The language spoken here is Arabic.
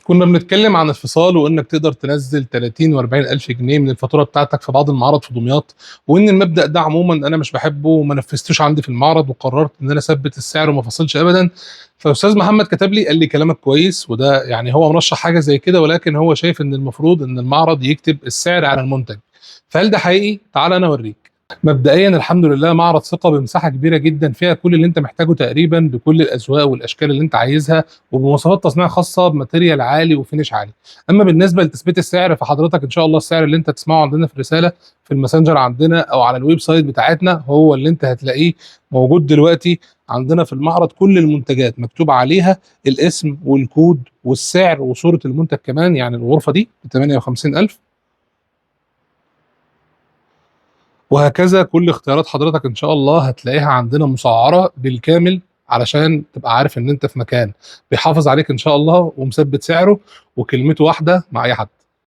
كنا بنتكلم عن الفصال وانك تقدر تنزل 30 و40 الف جنيه من الفاتوره بتاعتك في بعض المعارض في دمياط، وان المبدا ده عموما انا مش بحبه وما نفذتوش عندي في المعرض، وقررت ان انا اثبت السعر وما فصلش ابدا. فاستاذ محمد كتب لي قال لي كلامك كويس، وده يعني هو مرشح حاجه زي كده، ولكن هو شايف ان المفروض ان المعرض يكتب السعر على المنتج. فهل ده حقيقي؟ تعال انا اوريك. مبدئيا الحمد لله معرض ثقه بمساحه كبيره جدا فيها كل اللي انت محتاجه تقريبا، بكل الاذواق والاشكال اللي انت عايزها، وبمواصفات تصنيع خاصه بماتيريال عالي وفينش عالي. اما بالنسبه لتثبيت السعر فحضرتك ان شاء الله السعر اللي انت تسمعه عندنا في الرساله في الماسنجر عندنا او على الويب سايت بتاعتنا هو اللي انت هتلاقيه موجود دلوقتي عندنا في المعرض. كل المنتجات مكتوب عليها الاسم والكود والسعر وصوره المنتج كمان. يعني الغرفه دي ب 58,000، وهكذا كل اختيارات حضرتك ان شاء الله هتلاقيها عندنا مسعره بالكامل، علشان تبقى عارف ان انت في مكان بيحافظ عليك ان شاء الله ومثبت سعره وكلمته واحده مع اي حد.